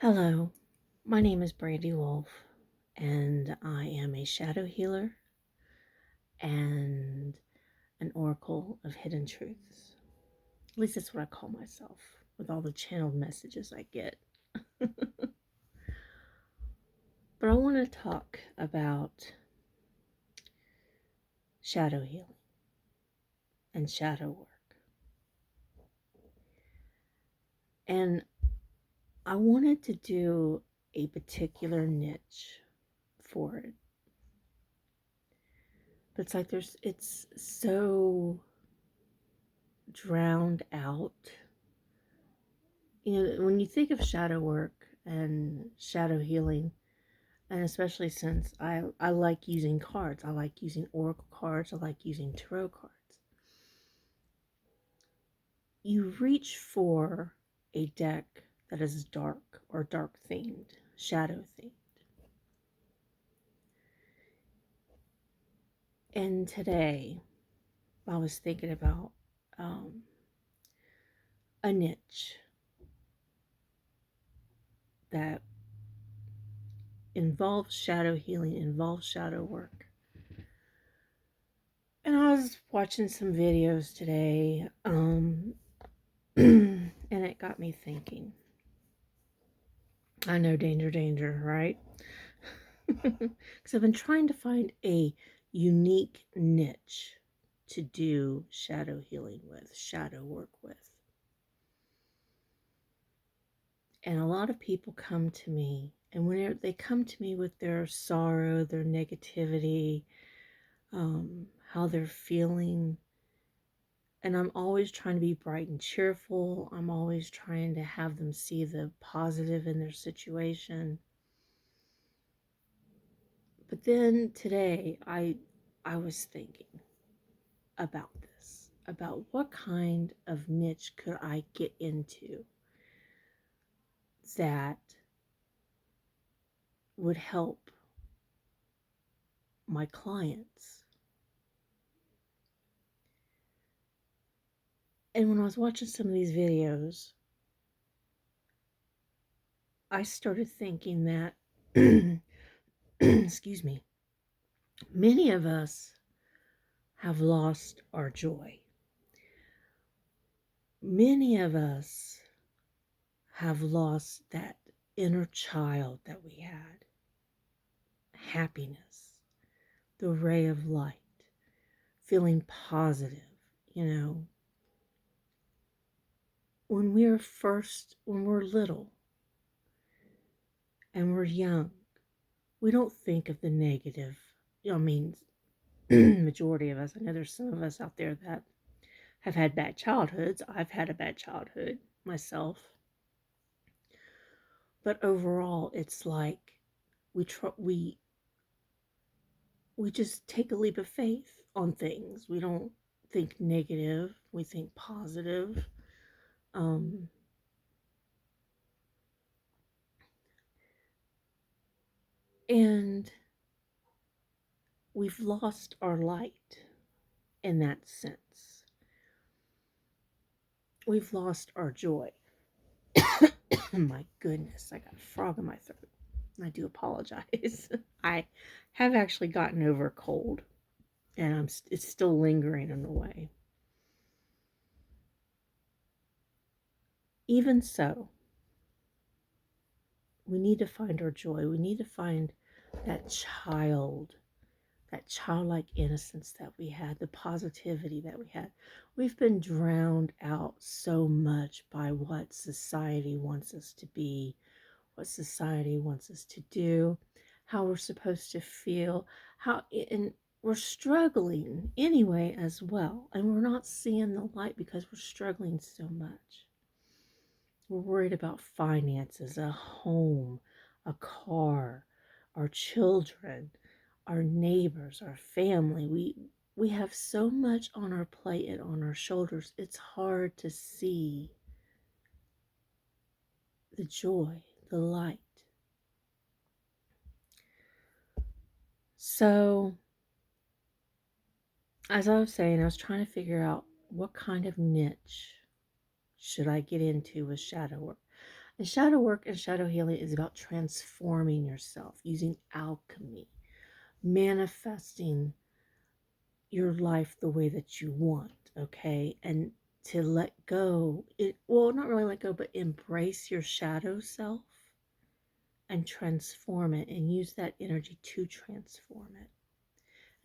Hello, my name is Brandy Wolf, and I am a shadow healer and an oracle of hidden truths. At least that's what I call myself with all the channeled messages I get. But I want to talk about shadow healing and shadow work. And I wanted to do a particular niche for it. But it's so drowned out. When you think of shadow work and shadow healing, and especially since I like using cards, I like using oracle cards, I like using tarot cards, you reach for a deck that is dark or dark themed, shadow themed. And today, I was thinking about um, a niche that involves shadow healing, involves shadow work. And I was watching some videos today, and it got me thinking. I know, danger, danger, right? Because I've been trying to find a unique niche to do shadow healing with, shadow work with. And a lot of people come to me, and when they come to me with their sorrow, their negativity, how they're feeling, and I'm always trying to be bright and cheerful. I'm always trying to have them see the positive in their situation. But then today, I was thinking about this, about what kind of niche could I get into that would help my clients. And when I was watching some of these videos, I started thinking that, excuse me, many of us have lost our joy. Many of us have lost that inner child that we had, happiness, the ray of light, feeling positive, you know. When we're little and we're young, we don't think of the negative. I mean, majority of us, I know there's some of us out there that have had bad childhoods. I've had a bad childhood myself. But overall, it's like we try, we just take a leap of faith on things. We don't think negative, we think positive. Um, and we've lost our light in that sense. We've lost our joy. My goodness, I got a frog in my throat. I do apologize. I have actually gotten over a cold, and it's still lingering in a way. Even so, we need to find our joy. We need to find that that childlike innocence that we had, the positivity that we had. We've been drowned out so much by what society wants us to be, what society wants us to do, how we're supposed to feel, and we're struggling anyway as well. And we're not seeing the light because we're struggling so much. We're worried about finances, a home, a car, our children, our neighbors, our family. We have so much on our plate and on our shoulders. It's hard to see the joy, the light. So, as I was saying, I was trying to figure out what kind of niche should I get into with shadow work. And shadow work and shadow healing is about transforming yourself, using alchemy, manifesting your life the way that you want, okay? And to let go, well, not really let go, but embrace your shadow self and transform it and use that energy to transform it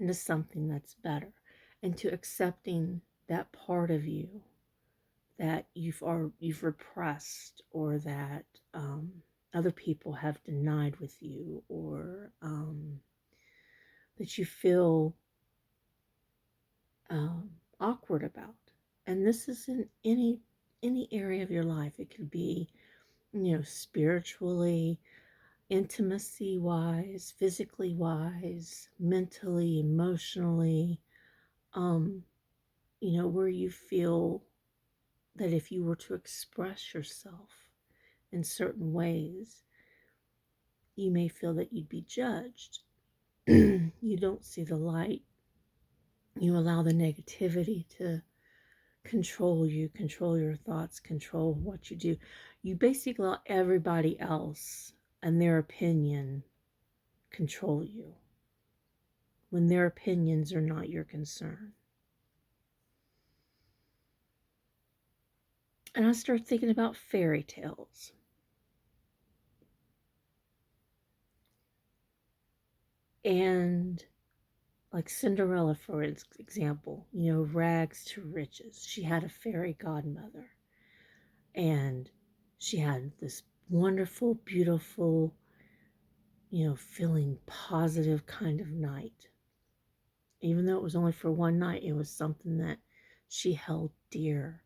into something that's better, and to accepting that part of you that you've repressed, or that other people have denied with you, or that you feel um, awkward about. And this is in any area of your life. It could be, spiritually, intimacy wise, physically wise, mentally, emotionally, um, where you feel that if you were to express yourself in certain ways, you may feel that you'd be judged. You don't see the light. You allow the negativity to control you, control your thoughts, control what you do. You basically let everybody else and their opinion control you when their opinions are not your concern. And I start thinking about fairy tales. And like Cinderella, for example, rags to riches. She had a fairy godmother. And she had this wonderful, beautiful, feeling positive kind of night. Even though it was only for one night, it was something that she held dear.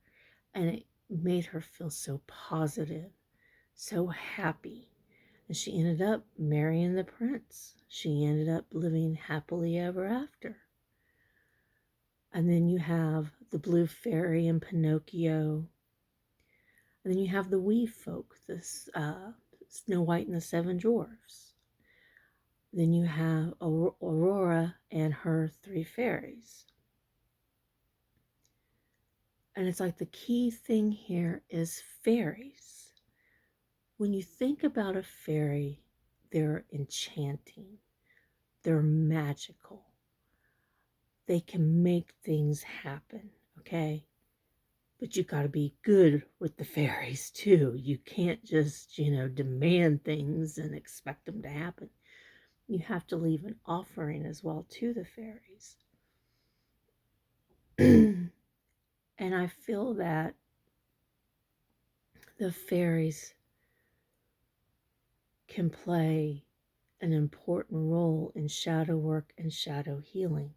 And it made her feel so positive, so happy. And she ended up marrying the prince. She ended up living happily ever after. And then you have the blue fairy in Pinocchio. And then you have the wee folk, this Snow White and the Seven Dwarfs. Then you have Aurora and her three fairies. And it's like the key thing here is fairies. When you think about a fairy, they're enchanting. They're magical. They can make things happen, okay? But you got to be good with the fairies too. You can't just, demand things and expect them to happen. You have to leave an offering as well to the fairies. And I feel that the fairies can play an important role in shadow work and shadow healing,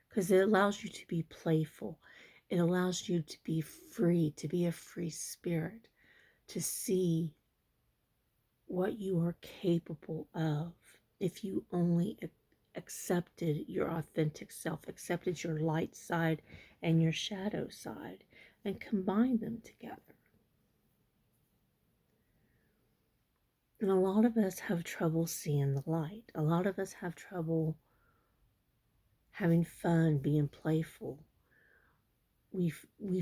because it allows you to be playful. It allows you to be free, to be a free spirit, to see what you are capable of if you only accepted your authentic self, accepted your light side and your shadow side, and combined them together. And a lot of us have trouble seeing the light. A lot of us have trouble having fun, being playful. We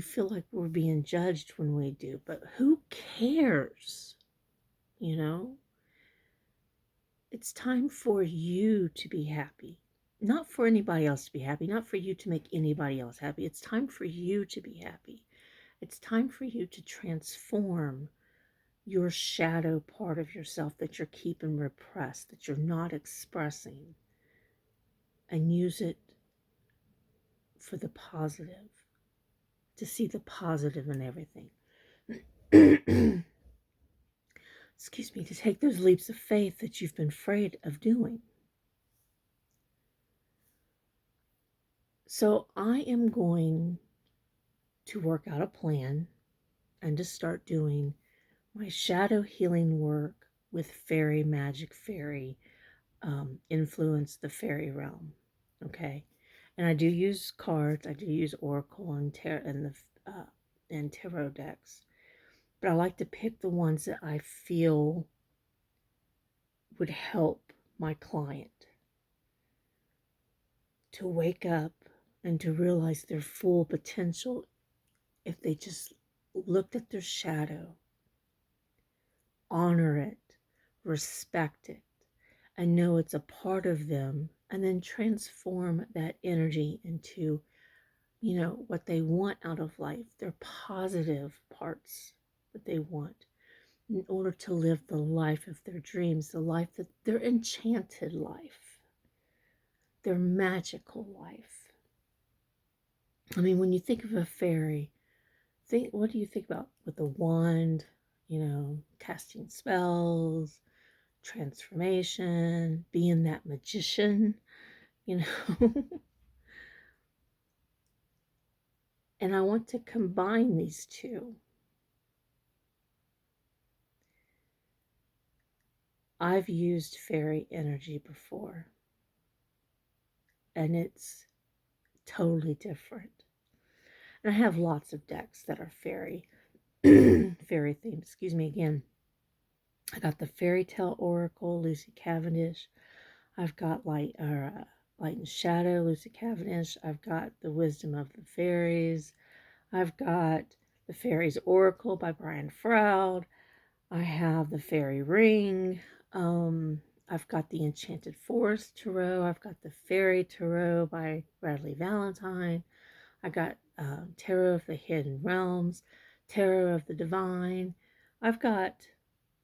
feel like we're being judged when we do, but who cares? It's time for you to be happy. Not for anybody else to be happy, not for you to make anybody else happy. It's time for you to be happy. It's time for you to transform your shadow part of yourself that you're keeping repressed, that you're not expressing, and use it for the positive, to see the positive in everything. Excuse me, to take those leaps of faith that you've been afraid of doing. So I am going to work out a plan and to start doing my shadow healing work with fairy magic, fairy influence, the fairy realm. Okay, and I do use cards. I do use oracle and and tarot decks, but I like to pick the ones that I feel would help my client to wake up and to realize their full potential if they just looked at their shadow honor it, respect it, and know it's a part of them, and then transform that energy into, what they want out of life, their positive parts that they want in order to live the life of their dreams, the life that their enchanted life, their magical life. I mean, when you think of a fairy, what do you think about with a wand, casting spells, transformation, being that magician, you know? And I want to combine these two. I've used fairy energy before, and it's totally different. And I have lots of decks that are fairy, fairy themed. Excuse me again. I got the Fairy Tale Oracle, Lucy Cavendish. I've got Light and Shadow, Lucy Cavendish. I've got the Wisdom of the Fairies. I've got the Fairies Oracle by Brian Froud. I have the Fairy Ring. I've got the Enchanted Forest Tarot. I've got the Fairy Tarot by Bradley Valentine. I got Tarot of the Hidden Realms, Tarot of the Divine. I've got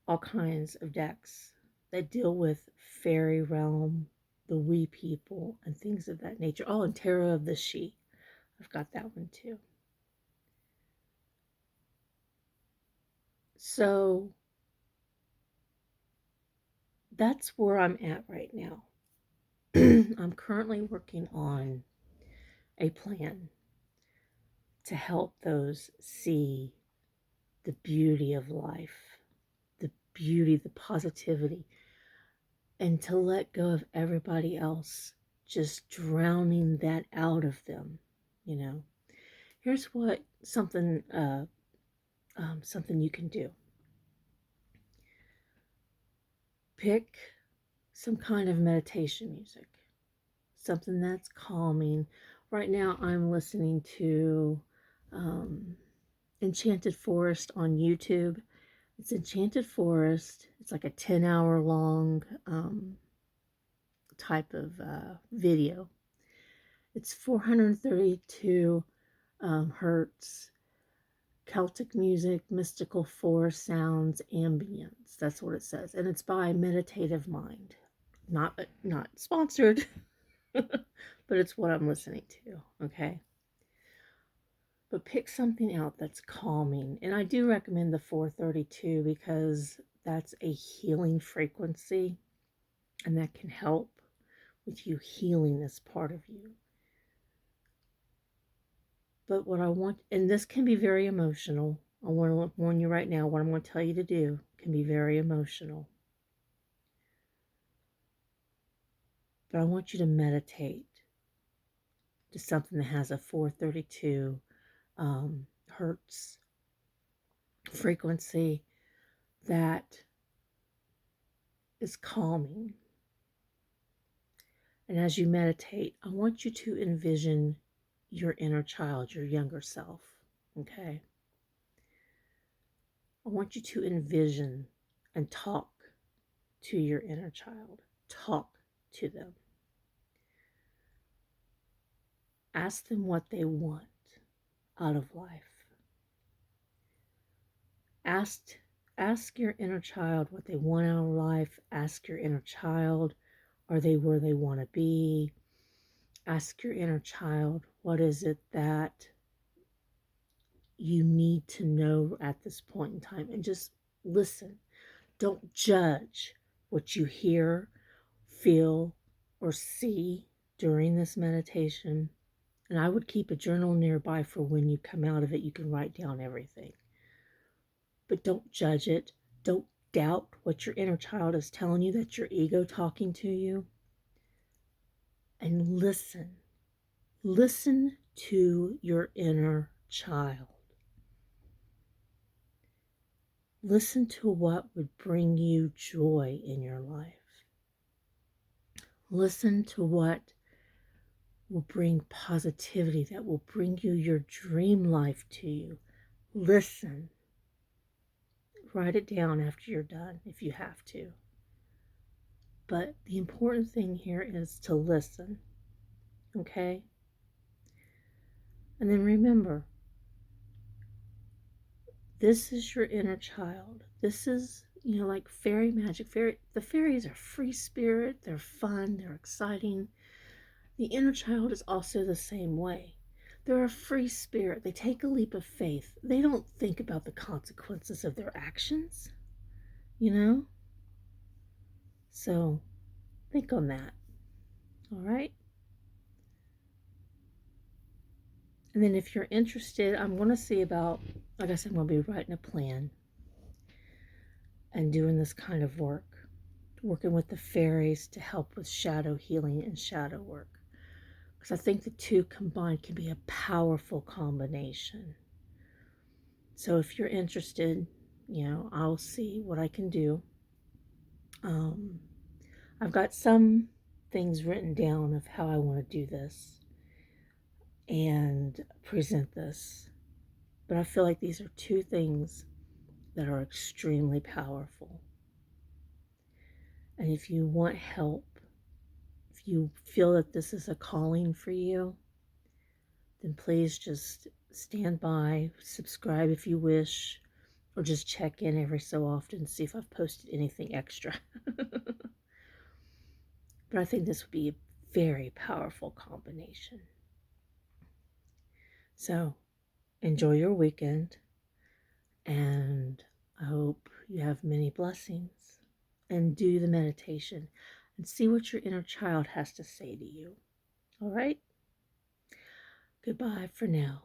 all kinds of decks that deal with fairy realm, the wee people, and things of that nature. Oh, and Tarot of the She. I've got that one too. So that's where I'm at right now. I'm currently working on a plan to help those see the beauty of life, the beauty, the positivity, and to let go of everybody else just drowning that out of them. Here's something you can do. Pick some kind of meditation music, something that's calming. Right now I'm listening to Enchanted Forest on YouTube. It's Enchanted Forest. It's like a 10-hour long type of video. It's 432 hertz, Celtic music, mystical forest sounds, ambience. That's what it says. And it's by Meditative Mind. Not sponsored, but it's what I'm listening to, okay? But pick something out that's calming. And I do recommend the 432 because that's a healing frequency, and that can help with you healing this part of you. But what I want, and this can be very emotional. I want to warn you right now, what I'm going to tell you to do can be very emotional. But I want you to meditate to something that has a 432 hertz frequency that is calming. And as you meditate, I want you to envision your inner child, your younger self, okay? I want you to envision and talk to your inner child. Talk to them. Ask them what they want out of life. Ask your inner child what they want out of life. Ask your inner child, are they where they want to be? Ask your inner child, what is it that you need to know at this point in time? And just listen. Don't judge what you hear, feel, or see during this meditation. And I would keep a journal nearby for when you come out of it, you can write down everything. But don't judge it. Don't doubt what your inner child is telling you, that's your ego talking to you. And listen. Listen to your inner child. Listen to what would bring you joy in your life. Listen to what will bring positivity, that will bring you your dream life to you. Listen. Write it down after you're done if you have to. But the important thing here is to listen, okay? And then remember, this is your inner child. This is, like fairy magic. The fairies are free spirit, they're fun, they're exciting. The inner child is also the same way. They're a free spirit. They take a leap of faith. They don't think about the consequences of their actions, you know? So think on that, all right? And then if you're interested, I'm going to see about, like I said, I'm going to be writing a plan and doing this kind of work, working with the fairies to help with shadow healing and shadow work. Because I think the two combined can be a powerful combination. So if you're interested, I'll see what I can do. I've got some things written down of how I want to do this and present this. But I feel like these are two things that are extremely powerful. And if you want help, if you feel that this is a calling for you, then please just stand by, subscribe if you wish, or just check in every so often, see if I've posted anything extra. But I think this would be a very powerful combination. So enjoy your weekend, and I hope you have many blessings, and do the meditation and see what your inner child has to say to you. All right? Goodbye for now.